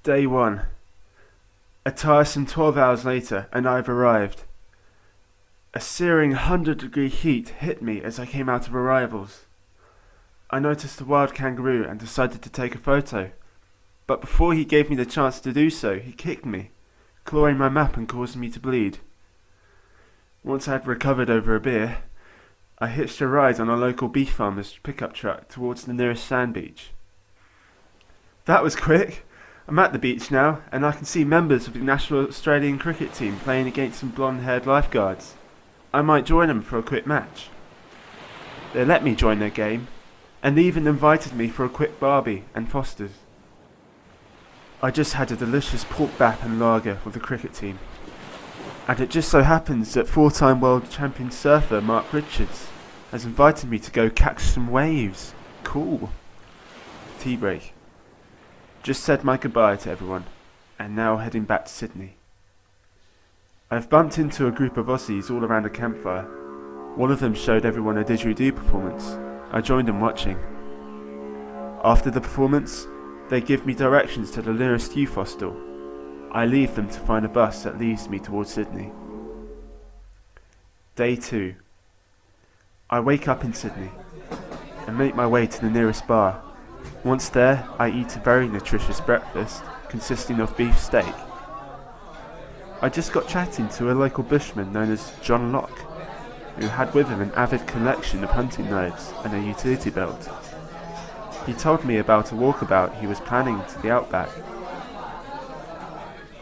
Day 1. A tiresome 12 hours later, and I've arrived. A searing 100-degree heat hit me as I came out of arrivals. I noticed a wild kangaroo and decided to take a photo, but before he gave me the chance to do so, he kicked me, clawing my map and causing me to bleed. Once I had recovered over a beer, I hitched a ride on a local beef farmer's pickup truck towards the nearest sand beach. That was quick. I'm at the beach now, and I can see members of the National Australian cricket team playing against some blonde-haired lifeguards. I might join them for a quick match. They let me join their game, and even invited me for a quick barbie and Foster's. I just had a delicious pork bap and lager with the cricket team, and it just so happens that 4-time world champion surfer Mark Richards has invited me to go catch some waves. Cool. Tea break. Just said my goodbye to everyone, and now heading back to Sydney. I've bumped into a group of Aussies all around a campfire. One of them showed everyone a didgeridoo performance. I joined them watching. After the performance, they give me directions to the nearest youth hostel. I leave them to find a bus that leads me towards Sydney. Day 2. I wake up in Sydney and make my way to the nearest bar. Once there, I eat a very nutritious breakfast consisting of beef steak. I just got chatting to a local bushman known as John Locke, who had with him an avid collection of hunting knives and a utility belt. He told me about a walkabout he was planning to the outback.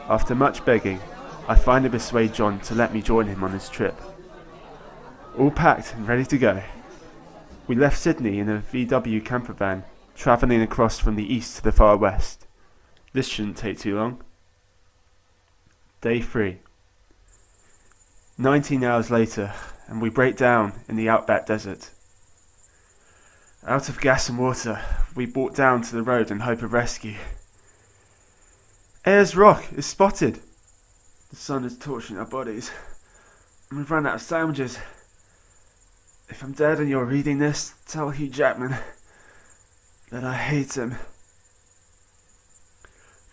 After much begging, I finally persuade John to let me join him on his trip. All packed and ready to go. We left Sydney in a VW camper van, travelling across from the east to the far west. This shouldn't take too long. Day 3. 19 hours later, and we break down in the outback desert. Out of gas and water, we brought down to the road in hope of rescue. Ayers Rock is spotted. The sun is torching our bodies, and we've run out of sandwiches. If I'm dead and you're reading this, tell Hugh Jackman that I hate him.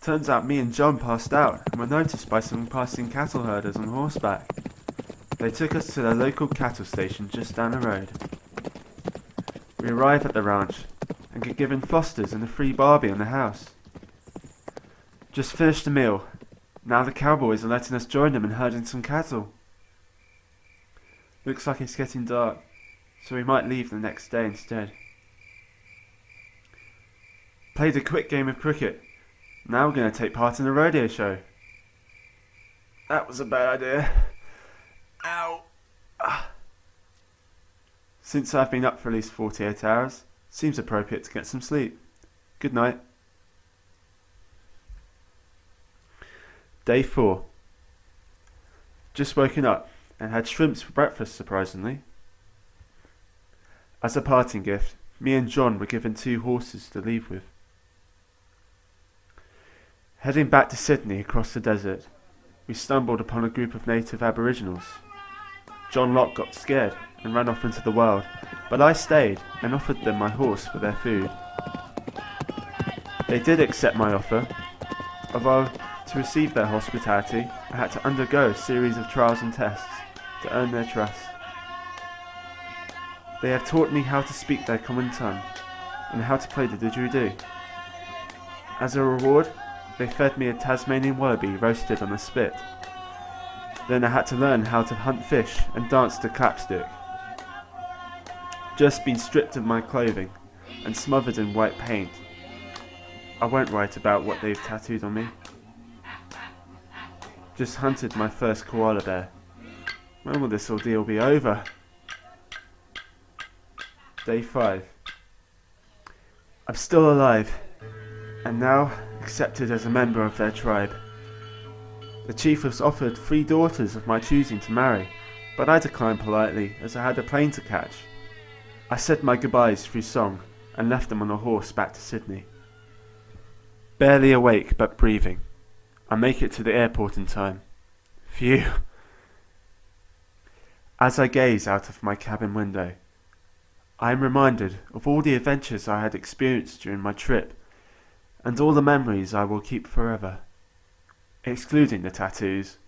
Turns out me and John passed out and were noticed by some passing cattle herders on horseback. They took us to the local cattle station just down the road. We arrive at the ranch and get given Foster's and a free barbie on the house. Just finished the meal. Now the cowboys are letting us join them in herding some cattle. Looks like it's getting dark, so we might leave the next day instead. Played a quick game of cricket. Now we're going to take part in a rodeo show. That was a bad idea. Ow. Since I've been up for at least 48 hours, seems appropriate to get some sleep. Good night. Day 4. Just woken up and had shrimps for breakfast, surprisingly. As a parting gift, me and John were given 2 horses to leave with. Heading back to Sydney across the desert, we stumbled upon a group of native aboriginals. John Locke got scared and ran off into the wild, but I stayed and offered them my horse for their food. They did accept my offer, although to receive their hospitality I had to undergo a series of trials and tests to earn their trust. They have taught me how to speak their common tongue and how to play the didgeridoo. As a reward, they fed me a Tasmanian wallaby roasted on a spit. Then I had to learn how to hunt fish and dance to clapstick. Just been stripped of my clothing and smothered in white paint. I won't write about what they've tattooed on me. Just hunted my first koala bear. When will this ordeal be over? Day 5. I'm still alive, and now accepted as a member of their tribe. The chief has offered 3 daughters of my choosing to marry, but I declined politely as I had a plane to catch. I said my goodbyes through song and left them on a horse back to Sydney. Barely awake but breathing, I make it to the airport in time. Phew. As I gaze out of my cabin window, I am reminded of all the adventures I had experienced during my trip and all the memories I will keep forever, excluding the tattoos.